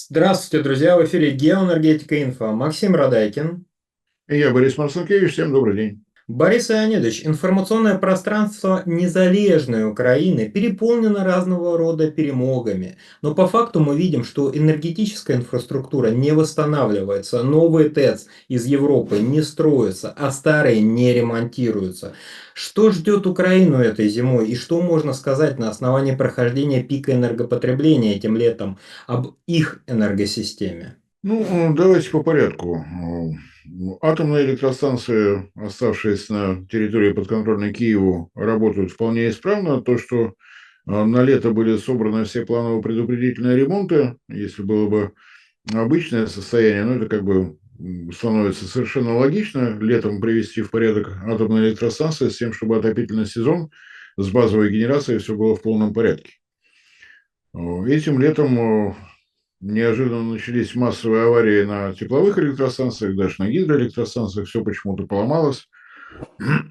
Здравствуйте, друзья! В эфире «Геоэнергетика Инфо». Максим Радайкин. И я, Борис Марцинкевич, всем добрый день. Борис Леонидович, информационное пространство незалежной Украины переполнено разного рода перемогами. Но по факту мы видим, что энергетическая инфраструктура не восстанавливается, новые ТЭЦ из Европы не строятся, а старые не ремонтируются. Что ждет Украину этой зимой и что можно сказать на основании прохождения пика энергопотребления этим летом об их энергосистеме? Давайте по порядку. Атомные электростанции, оставшиеся на территории подконтрольной Киеву, работают вполне исправно. То, что на лето были собраны все планово-предупредительные ремонты, если было бы обычное состояние, это как бы становится совершенно логично летом привести в порядок атомные электростанции с тем, чтобы отопительный сезон с базовой генерацией все было в полном порядке. Этим летом неожиданно начались массовые аварии на тепловых электростанциях, даже на гидроэлектростанциях. Все почему-то поломалось.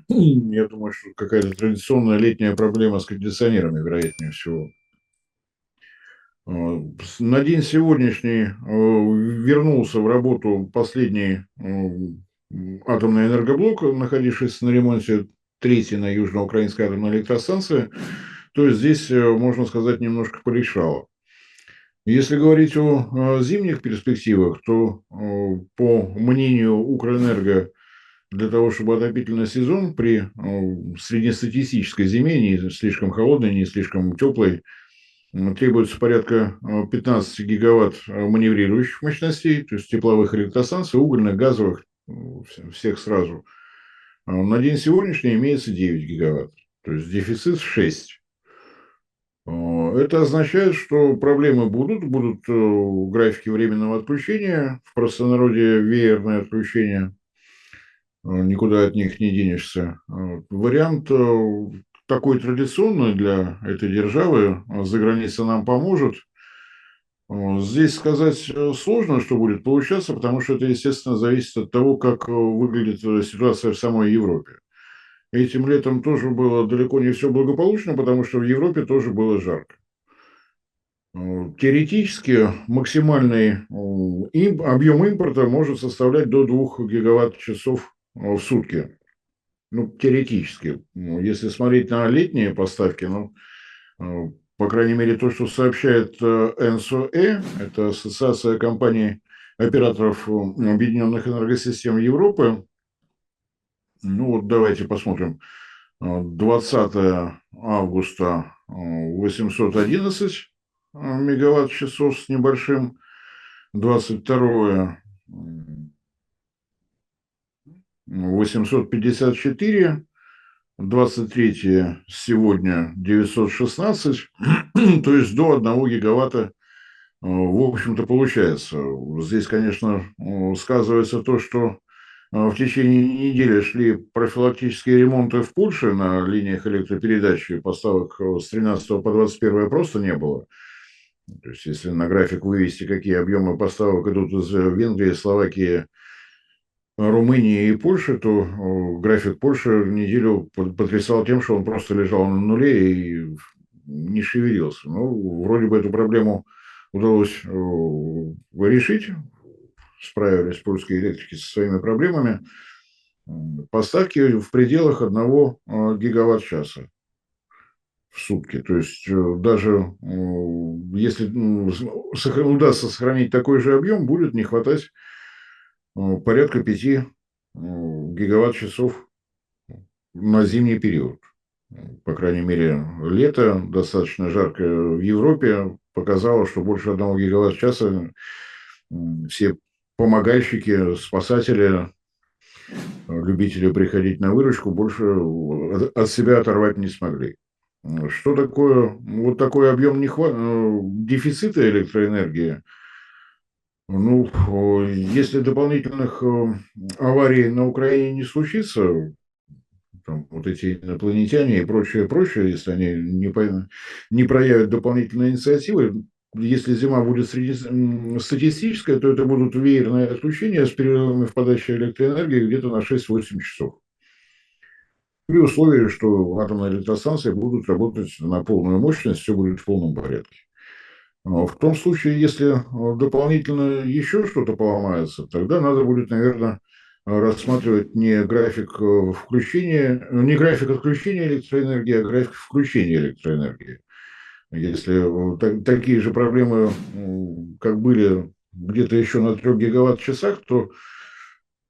Я думаю, что какая-то традиционная летняя проблема с кондиционерами, вероятнее всего. На день сегодняшний вернулся в работу последний атомный энергоблок, находившийся на ремонте, третий на южноукраинской атомной электростанции. То есть здесь, можно сказать, немножко полегчало. Если говорить о зимних перспективах, то, по мнению Укрэнерго, для того, чтобы отопительный сезон при среднестатистической зиме, не слишком холодной, не слишком теплой, требуется порядка 15 гигаватт маневрирующих мощностей, то есть тепловых электростанций, угольных, газовых, всех сразу. На день сегодняшний имеется 9 гигаватт, то есть дефицит 6. Это означает, что проблемы будут графики временного отключения, в простонародье веерное отключение, никуда от них не денешься. Вариант такой традиционный для этой державы, за границей нам поможет. Здесь сказать сложно, что будет получаться, потому что это, естественно, зависит от того, как выглядит ситуация в самой Европе. Этим летом тоже было далеко не все благополучно, потому что в Европе тоже было жарко. Теоретически максимальный объем импорта может составлять до 2 гигаватт-часов в сутки. Теоретически. Если смотреть на летние поставки, по крайней мере, то, что сообщает НСОЭ, это Ассоциация компаний операторов Объединенных энергосистем Европы. Давайте посмотрим. 20 августа 811 мегаватт-часов с небольшим, 22 854, 23 сегодня 916, то есть до 1 гигаватта, в общем-то, получается. Здесь, конечно, сказывается то, что в течение недели шли профилактические ремонты в Польше на линиях электропередачи, поставок с 13 по 21 просто не было. То есть, если на график вывести, какие объемы поставок идут из Венгрии, Словакии, Румынии и Польши, то график Польши неделю потрясал тем, что он просто лежал на нуле и не шевелился. Вроде бы эту проблему удалось решить, справились польские электрики со своими проблемами. Поставки в пределах 1 гигаватт-часа в сутки. То есть даже если удастся сохранить такой же объем, будет не хватать порядка 5 гигаватт-часов на зимний период. По крайней мере, лето достаточно жаркое в Европе показало, что больше 1 гигаватт-часа все помогальщики, спасатели, любители приходить на выручку больше от себя оторвать не смогли. Что такое вот такой объем дефицита электроэнергии? Если дополнительных аварий на Украине не случится, там, вот эти инопланетяне и прочее, прочее, если они не проявят дополнительные инициативы, если зима будет статистическая, то это будут веерные отключения с перерывами в подаче электроэнергии где-то на 6-8 часов. При условии, что атомные электростанции будут работать на полную мощность, все будет в полном порядке. В том случае, если дополнительно еще что-то поломается, тогда надо будет, наверное, рассматривать не график включения, не график отключения электроэнергии, а график включения электроэнергии. Если такие же проблемы, как были где-то еще на 3 гигаватт-часах, то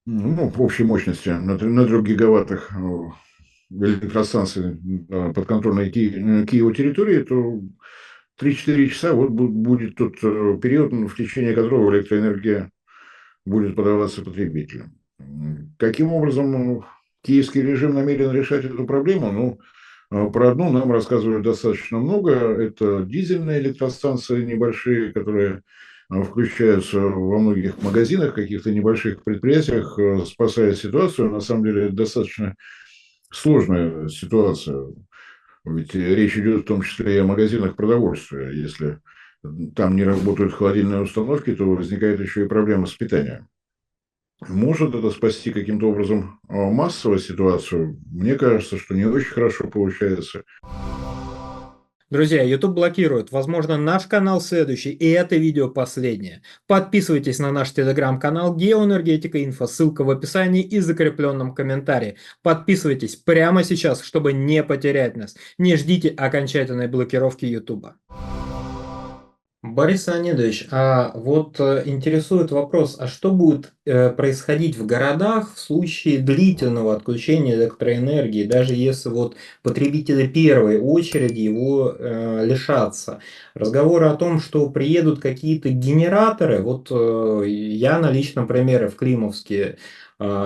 ну, в общей мощности на 3 гигаваттах электростанции подконтрольной Киеву территории, то 3-4 часа вот будет тот период, в течение которого электроэнергия будет подаваться потребителям. Каким образом киевский режим намерен решать эту проблему? Ну, про одну нам рассказывают достаточно много. Это дизельные электростанции небольшие, которые включаются во многих магазинах, каких-то небольших предприятиях, спасая ситуацию. На самом деле это достаточно сложная ситуация. Ведь речь идет в том числе и о магазинах продовольствия. Если там не работают холодильные установки, то возникает еще и проблема с питанием. Может это спасти каким-то образом массовую ситуацию? Мне кажется, что не очень хорошо получается. Друзья, YouTube блокирует. Возможно, наш канал следующий, и это видео последнее. Подписывайтесь на наш телеграм-канал Геоэнергетика Инфо, ссылка в описании и закрепленном комментарии. Подписывайтесь прямо сейчас, чтобы не потерять нас. Не ждите окончательной блокировки YouTube. Борис Леонидович, а вот интересует вопрос, а что будет происходить в городах в случае длительного отключения электроэнергии, даже если вот потребители первой очереди его лишатся? Разговоры о том, что приедут какие-то генераторы, вот я на личном примере в Климовске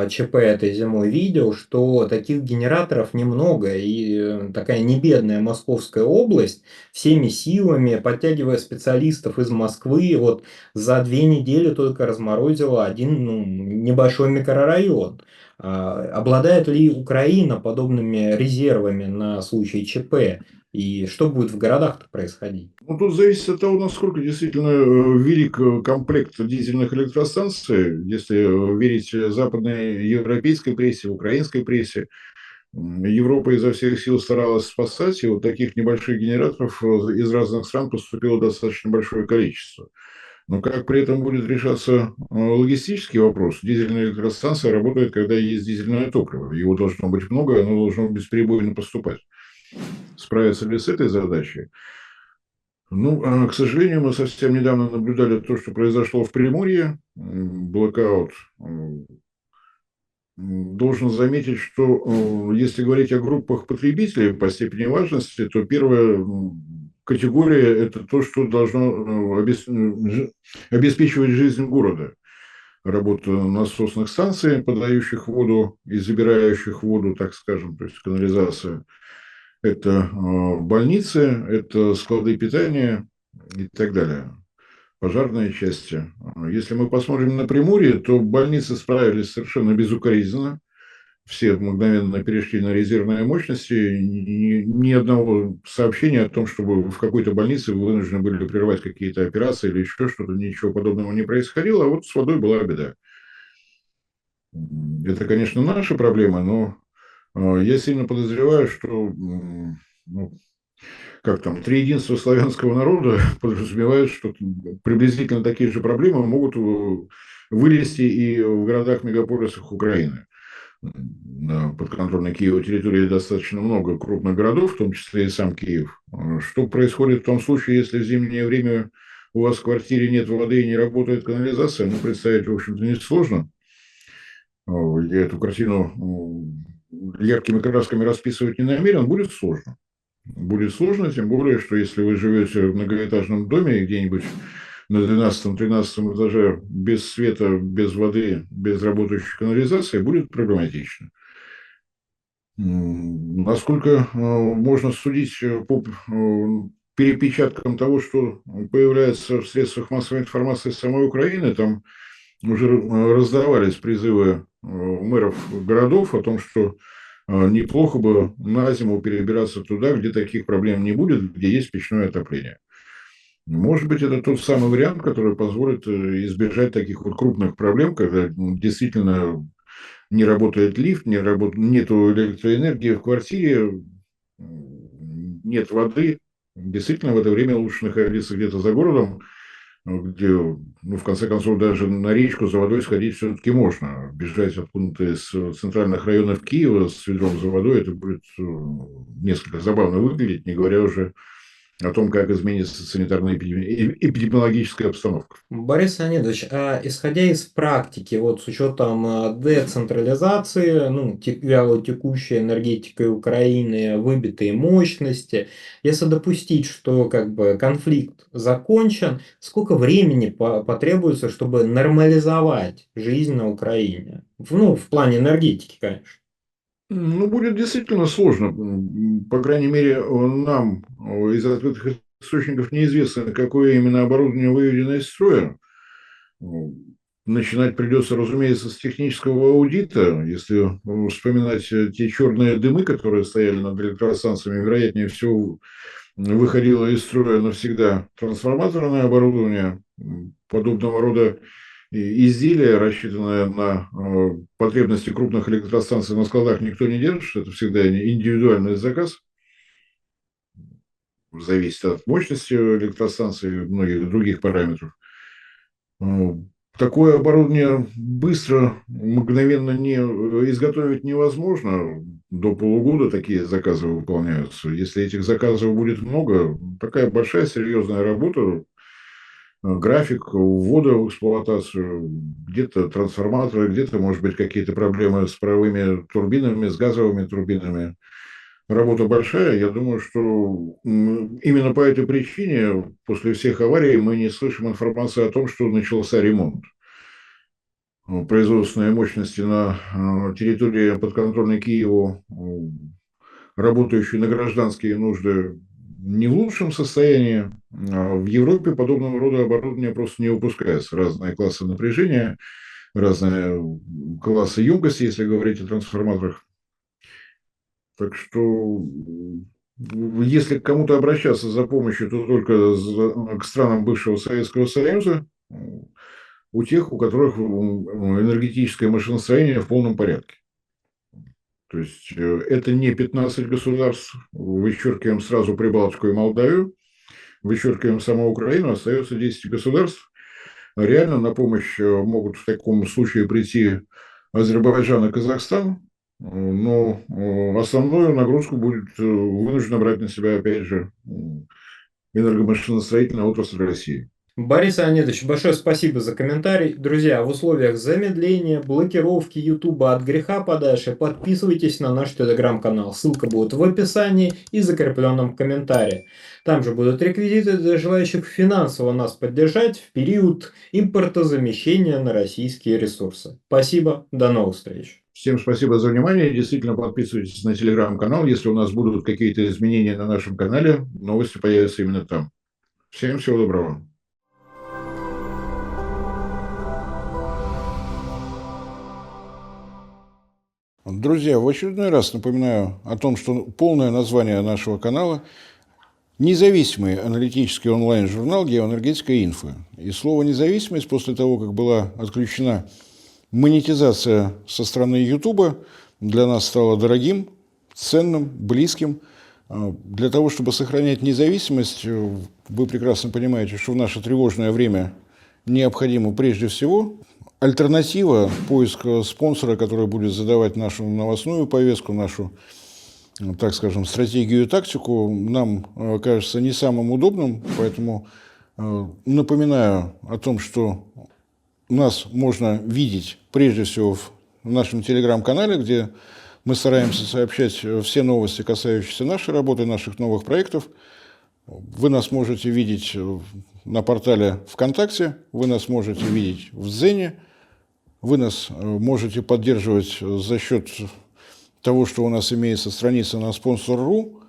ЧП этой зимой видел, что таких генераторов немного, и такая небедная Московская область всеми силами, подтягивая специалистов из Москвы, вот за 2 недели только разморозила один небольшой микрорайон. Обладает ли Украина подобными резервами на случай ЧП? И что будет в городах происходить? Ну, тут зависит от того, насколько действительно велик комплект дизельных электростанций. Если верить западной европейской прессе, украинской прессе, Европа изо всех сил старалась спасать, и вот таких небольших генераторов из разных стран поступило достаточно большое количество. Но как при этом будет решаться логистический вопрос? Дизельная электростанция работает, когда есть дизельное топливо. Его должно быть много, оно должно бесперебойно поступать. Справиться ли с этой задачей? Ну, к сожалению, мы совсем недавно наблюдали то, что произошло в Приморье, блокаут. Должен заметить, что если говорить о группах потребителей по степени важности, то первая категория – это то, что должно обеспечивать жизнь города. Работа насосных станций, подающих воду и забирающих воду, так скажем, то есть канализация. Это больницы, это склады питания и так далее, пожарные части. Если мы посмотрим на Приморье, то больницы справились совершенно безукоризненно. Все мгновенно перешли на резервные мощности. Ни одного сообщения о том, чтобы в какой-то больнице вынуждены были прервать какие-то операции или еще что-то, ничего подобного не происходило. А вот с водой была беда. Это, конечно, наша проблема, но я сильно подозреваю, что ну, как там, три единства славянского народа подразумевают, что приблизительно такие же проблемы могут вылезти и в городах-мегаполисах Украины. На подконтрольной Киеву территории достаточно много крупных городов, в том числе и сам Киев. Что происходит в том случае, если в зимнее время у вас в квартире нет воды и не работает канализация? Ну, представить, в общем-то, несложно. Я эту картину яркими красками расписывать не намерен, будет сложно. Будет сложно, тем более, что если вы живете в многоэтажном доме где-нибудь на 12-13 этаже без света, без воды, без работающей канализации, будет проблематично. Насколько можно судить по перепечаткам того, что появляется в средствах массовой информации самой Украины, там уже раздавались призывы мэров городов о том, что неплохо бы на зиму перебираться туда, где таких проблем не будет, где есть печное отопление. Может быть, это тот самый вариант, который позволит избежать таких вот крупных проблем, когда действительно не работает лифт, нет электроэнергии в квартире, нет воды, действительно в это время лучше находиться где-то за городом, где, ну, в конце концов, даже на речку за водой сходить все-таки можно. Бежать откуда-то из центральных районов Киева с ведром за водой, это будет несколько забавно выглядеть, не говоря уже о том, как изменится эпидемиологическая обстановка. Борис Леонидович, а исходя из практики, вот с учетом децентрализации, ну, вялой текущей энергетикой Украины, выбитые мощности, если допустить, что как бы конфликт закончен, сколько времени потребуется, чтобы нормализовать жизнь на Украине? Ну, в плане энергетики, конечно. Ну, будет действительно сложно. По крайней мере, нам из открытых источников неизвестно, какое именно оборудование выведено из строя. Начинать придется, разумеется, с технического аудита. Если вспоминать те черные дымы, которые стояли над электростанциями, вероятнее всего, выходило из строя навсегда трансформаторное оборудование подобного рода изделия, рассчитанные на потребности крупных электростанций на складах, никто не держит. Это всегда индивидуальный заказ. Зависит от мощности электростанции и многих других параметров. Такое оборудование быстро, мгновенно не изготовить невозможно. До полугода такие заказы выполняются. Если этих заказов будет много, такая большая серьезная работа, график ввода в эксплуатацию, где-то трансформаторы, где-то, может быть, какие-то проблемы с паровыми турбинами, с газовыми турбинами. Работа большая. Я думаю, что именно по этой причине после всех аварий мы не слышим информации о том, что начался ремонт. Производственные мощности на территории подконтрольной Киеву, работающие на гражданские нужды, не в лучшем состоянии. В Европе подобного рода оборудование просто не выпускается. Разные классы напряжения, разные классы емкости, если говорить о трансформаторах. Так что, если к кому-то обращаться за помощью, то только к странам бывшего Советского Союза, у тех, у которых энергетическое машиностроение в полном порядке. То есть это не 15 государств, вычеркиваем сразу Прибалтику и Молдавию, вычеркиваем саму Украину, остается 10 государств. Реально на помощь могут в таком случае прийти Азербайджан и Казахстан, но основную нагрузку будет вынуждена брать на себя, опять же, энергомашиностроительная отрасль России. Борис Леонидович, большое спасибо за комментарий. Друзья, в условиях замедления, блокировки Ютуба от греха подальше, подписывайтесь на наш телеграм-канал. Ссылка будет в описании и закрепленном комментарии. Там же будут реквизиты для желающих финансово нас поддержать в период импортозамещения на российские ресурсы. Спасибо, до новых встреч. Всем спасибо за внимание. Действительно, подписывайтесь на телеграм-канал. Если у нас будут какие-то изменения на нашем канале, новости появятся именно там. Всем всего доброго. Друзья, в очередной раз напоминаю о том, что полное название нашего канала – независимый аналитический онлайн-журнал «Геоэнергетика Инфо». И слово «независимость» после того, как была отключена монетизация со стороны Ютуба, для нас стало дорогим, ценным, близким. Для того, чтобы сохранять независимость, вы прекрасно понимаете, что в наше тревожное время необходимо прежде всего альтернатива, поиск спонсора, который будет задавать нашу новостную повестку, нашу, так скажем, стратегию и тактику, нам кажется не самым удобным. Поэтому напоминаю о том, что нас можно видеть прежде всего в нашем телеграм-канале, где мы стараемся сообщать все новости, касающиеся нашей работы, наших новых проектов. Вы нас можете видеть на портале ВКонтакте, вы нас можете видеть в Дзене, вы нас можете поддерживать за счет того, что у нас имеется страница на Sponsor.ru.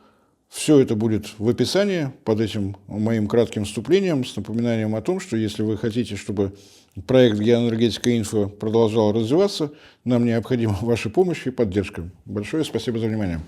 Все это будет в описании под этим моим кратким вступлением с напоминанием о том, что если вы хотите, чтобы проект «Геоэнергетика Инфо» продолжал развиваться, нам необходима ваша помощь и поддержка. Большое спасибо за внимание.